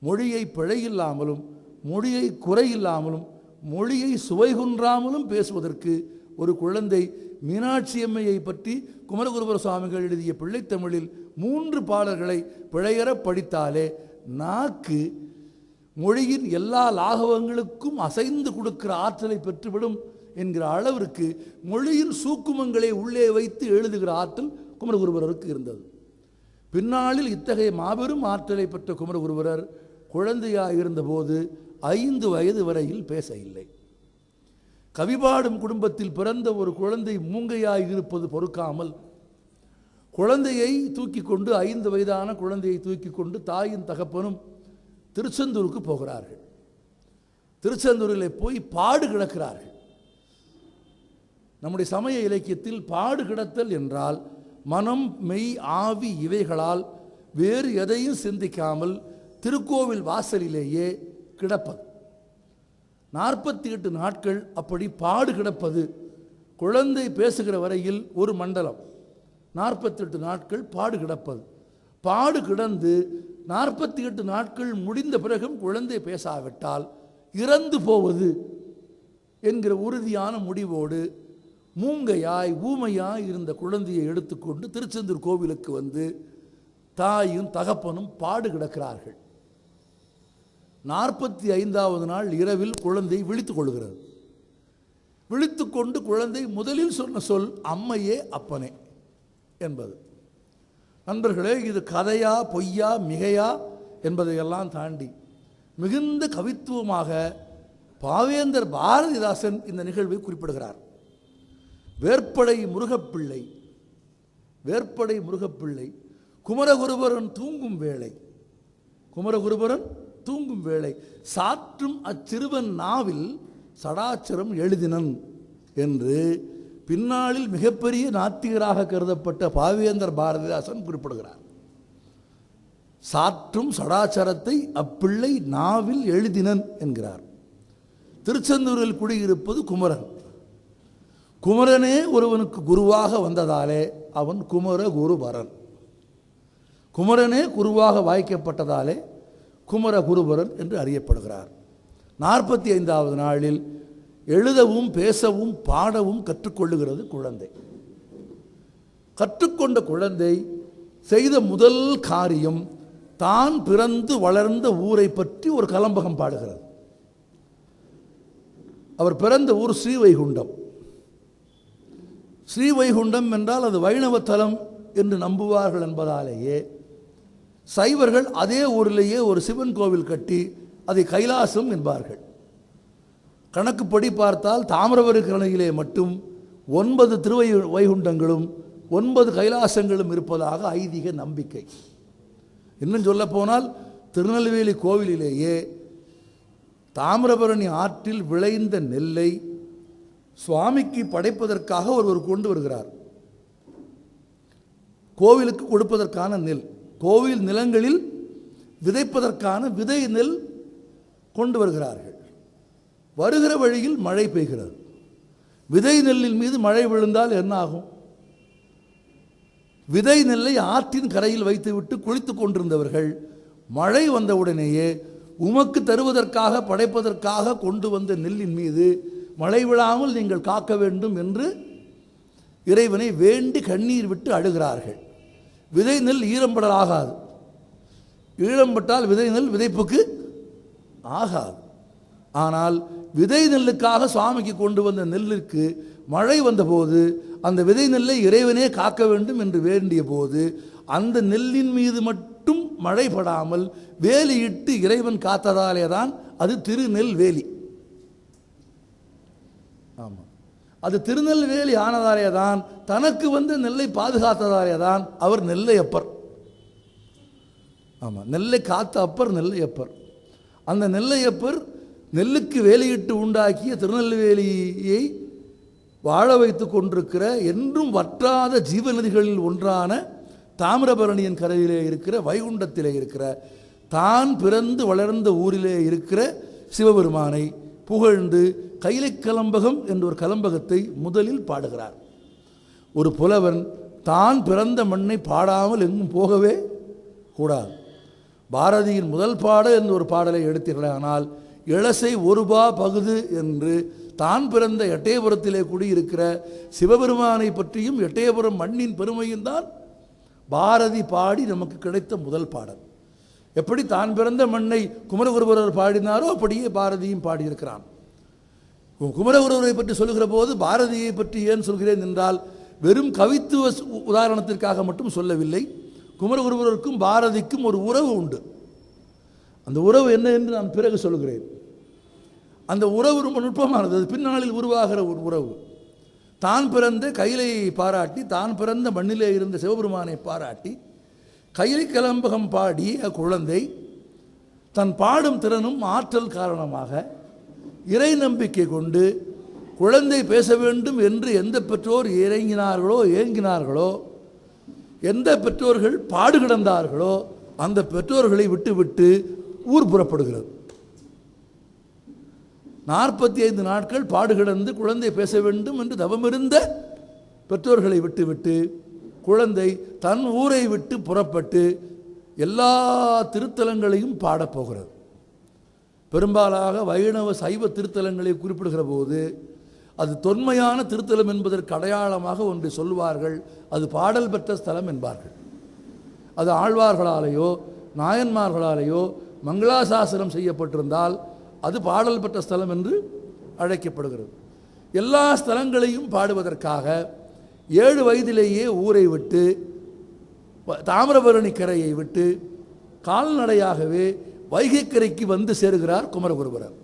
மொழியை பிழையில்லாமலும் மொழியை குறையில்லாமலும் மொழியை சுவைகுன்றாமலும் பேசுவதற்கு ஒரு குழந்தை மீனாட்சி அம்மையை பற்றி குமரகுருபர சுவாமிகள் எழுதிய பிள்ளைத்தமிழில் 3 பாடல்களை பிழையற படித்தாலே நாக்கு மொழியின் எல்லா லாகவங்களுக்கும் அசைந்து கொடுக்கிற ஆற்றலை பெற்றுவிடும் என்கிற அளவிற்கு மொழியின் சூக்குமங்களை உள்ளே வைத்து எழுதுகிற ஆற்றல் குமரகுருபரருக்கு இருந்தது. பின்னாளில் இத்தகைய மாபெரும் ஆற்றலை பெற்ற குமரகுருபரர் குழந்தையாக இருந்தபோது 5 வயது வரையில் பேச இல்லை. கவிபாடும் குடும்பத்தில் பிறந்த ஒரு குழந்தை மூங்கையாய் இருப்பது பொறுக்காமல் குழந்தையை தூக்கி கொண்டு 5 வயதான குழந்தையை தூக்கி கொண்டு தாயின் தகப்பனும் திருச்செந்தூருக்கு போகிறார்கள். திருச்செந்தூரில் போய் பாடு கிடக்கிறார்கள். நம்முடைய சமய இலக்கியத்தில் பாடு கிடத்தல் என்றால் மனம் மெய் ஆவி இவைகளால் வேறு எதையும் சிந்திக்காமல் திருக்கோவில் வாசலிலேயே கிடப்பது. 48 நாட்கள் அப்படி பாடு கிடப்பது. குழந்தை பேசுகிற வரையில் ஒரு மண்டலம், 48 நாட்கள் பாடு கிடப்பது. பாடு கிடந்து 48 நாட்கள் முடிந்த பிறகும் குழந்தை பேசாவிட்டால் இறந்து போவது என்கிற உறுதியான முடிவோடு மூங்கையாய் ஊமையாய் இருந்த குழந்தையை எடுத்துக்கொண்டு திருச்செந்தூர் கோவிலுக்கு வந்து தாயும் தகப்பனும் பாடு கிடக்கிறார்கள். 45வது நாள் இரவில் குழந்தை விழித்துக் கொள்கிறது. விழித்துக்கொண்டு குழந்தை முதலில் சொன்ன சொல் அம்மையே அப்பனே என்பது. நண்பர்களே, இது கதையா பொய்யா மிகையா என்பதையெல்லாம் தாண்டி மிகுந்த கவித்துவமாக பாவேந்தர் பாரதிதாசன் இந்த நிகழ்வை குறிப்பிடுகிறார். வேற்படை முருகப்பிள்ளை குமரகுருபரன் தூங்கும் வேளை சாற்றும் அச்சிறுவன் நாவில் சடாச்சரம் எழுதினன் என்று பின்னாளில் மிகப்பெரிய நாத்திகராக கருதப்பட்ட பாவேந்தர் பாரதிதாசன் குறிப்பிடுகிறார். சாற்றும் சடாச்சரத்தை அப்பிள்ளை நாவில் எழுதினன் என்கிறார். திருச்செந்தூரில் குடியிருப்பது குமரன். குமரனே ஒருவனுக்கு குருவாக வந்ததாலே அவன் குமரகுருபரன். குமரனே குருவாக வாய்க்கப்பட்டதாலே குமரகுருபரன் என்று அறியப்படுகிறார். 45வது நாளில் எழுதவும் பேசவும் பாடவும் கற்றுக்கொள்ளுகிறது குழந்தை. கற்றுக்கொண்ட குழந்தை செய்த முதல் காரியம் தான் பிறந்து வளர்ந்த ஊரை பற்றி ஒரு கலம்பகம் பாடுகிறது. அவர் பிறந்த ஊர் ஸ்ரீவைகுண்டம். ஸ்ரீவைகுண்டம் என்றால் அது வைணவத்தலம் என்று நம்புவார்கள் என்பதாலேயே சைவர்கள் அதே ஊரிலேயே ஒரு சிவன் கோவில் கட்டி அதை கைலாசம் என்பார்கள். கணக்குப்படி பார்த்தால் தாமிரபரணி கணையிலே மட்டும் 9 திருவைகுண்டங்களும் 9 கைலாசங்களும் இருப்பதாக ஐதீக நம்பிக்கை. இன்னும் சொல்ல போனால் திருநெல்வேலி கோவிலிலேயே தாமிரபரணி ஆற்றில் விளைந்த நெல்லை சுவாமிக்கு படைப்பதற்காக ஒருவர் கொண்டு வருகிறார். கோவிலுக்கு கொடுப்பதற்கான நெல், கோவில் நிலங்களில் விதைப்பதற்கான விதை நெல் கொண்டு வருகிறார்கள். வருகிற வழியில் மழை பெய்கிறது. விதை நெல்லின் மீது மழை விழுந்தால் என்ன ஆகும்? விதை நெல்லை ஆற்றின் கரையில் வைத்துவிட்டு குளித்து கொண்டிருந்தவர்கள் மழை வந்தவுடனேயே உமக்கு தருவதற்காக படைப்பதற்காக கொண்டு வந்த நெல்லின் மீது மழை விழாமல் நீங்கள் காக்க வேண்டும் என்று இறைவனை வேண்டி கண்ணீர் விட்டு அழுகிறார்கள். விதை நெல் ஈரம்படல் ஆகாது. ஈரம்பட்டால் விதை நெல் விதைப்புக்கு ஆகாது. ஆனால் விதை நெல்லுக்காக சுவாமிக்கு கொண்டு வந்த நெல்லுக்கு மழை வந்தபோது அந்த விதை நெல்லை இறைவனே காக்க வேண்டும் என்று வேண்டிய போது அந்த நெல்லின் மீது மட்டும் மழை படாமல் வேலியிட்டு இறைவன் காத்ததாலே தான் அது திருநெல்வேலி. ஆமாம், அது திருநெல்வேலி ஆனதாலே தான், தனக்கு வந்து நெல்லை பாதுகாத்ததாலே தான் அவர் நெல்லையப்பர். ஆமாம், நெல்லை காத்த அப்பர் நெல்லையப்பர். அந்த நெல்லையப்பர் நெல்லுக்கு வேலியிட்டு உண்டாக்கிய திருநெல்வேலியை வாழ வைத்து கொண்டிருக்கிற என்றும் வற்றாத ஜீவநதிகளில் ஒன்றான தாமிரபரணியின் கரையிலே இருக்கிற வைகுண்டத்திலே இருக்கிற தான் பிறந்து வளர்ந்த ஊரிலே இருக்கிற சிவபெருமானை புகழ்ந்து கைலை கலம்பகம் என்ற ஒரு கலம்பகத்தை முதலில் பாடுகிறார். ஒரு புலவன் தான் பிறந்த மண்ணை பாடாமல் எங்கும் போகவே கூடாது. பாரதியின் முதல் பாடல் என்ற ஒரு பாடலை எடுத்தீர்களானால் இளசை ஒருபா பகுது என்று தான் பிறந்த எட்டயபுரத்திலே குடியிருக்கிற சிவபெருமானை பற்றியும் எட்டயபுரம் மண்ணின் பெருமையும் தான் பாரதி பாடி நமக்கு கிடைத்த முதல் பாடல். எப்படி தான் பிறந்த மண்ணை குமரகுருபரர் பாடினாரோ அப்படியே பாரதியும் பாடியிருக்கிறான். குமரகுருவரை பற்றி சொல்லுகிற போது பாரதியை பற்றி ஏன் சொல்கிறேன் என்றால், வெறும் கவித்துவ உதாரணத்திற்காக மட்டும் சொல்லவில்லை. குமரகுருபரருக்கும் பாரதிக்கும் ஒரு உறவு உண்டு. அந்த உறவு என்ன என்று நான் பிறகு சொல்கிறேன். அந்த உறவு ரொம்ப நுட்பமானது. அது பின்னாளில் உருவாகிற ஒரு உறவு. தான் பிறந்த கைலையை பாராட்டி, தான் பிறந்த மண்ணிலே இருந்த சிவபெருமானை பாராட்டி, கைலை கலம்பகம் பாடிய குழந்தை தன் பாடும் திறனும் ஆற்றல் காரணமாக இறை நம்பிக்கை கொண்டு குழந்தை பேச வேண்டும் என்று எந்த பெற்றோர் இறங்கினார்களோ ஏங்கினார்களோ, எந்த பெற்றோர்கள் பாடு கிடந்தார்களோ, அந்த பெற்றோர்களை விட்டு ஊர் புறப்படுகிறது. 45 நாட்கள் பாடு கிடந்து குழந்தை பேச வேண்டும் என்று தவமிருந்த பெற்றோர்களை விட்டு குழந்தை தன் ஊரை விட்டு புறப்பட்டு எல்லா திருத்தலங்களையும் பாடப்போகிறது. பெரும்பாலாக வைணவ சைவ திருத்தலங்களை குறிப்பிடுகிற போது அது தொன்மையான திருத்தலம் என்பதற்கு அடையாளமாக ஒன்று சொல்வார்கள். அது பாடல் பெற்ற ஸ்தலம் என்பார்கள். அது ஆழ்வார்களாலேயோ நாயன்மார்களாலேயோ மங்களாசாசனம் செய்யப்பட்டிருந்தால் அது பாடல் பெற்ற ஸ்தலம் என்று அழைக்கப்படுகிறது. எல்லா ஸ்தலங்களையும் பாடுவதற்காக 7 வயதிலேயே ஊரை விட்டு தாமிரபரணி கரையை விட்டு கால்நடையாகவே வைகைக்கரைக்கு வந்து சேருகிறார் குமரகுருபரர்.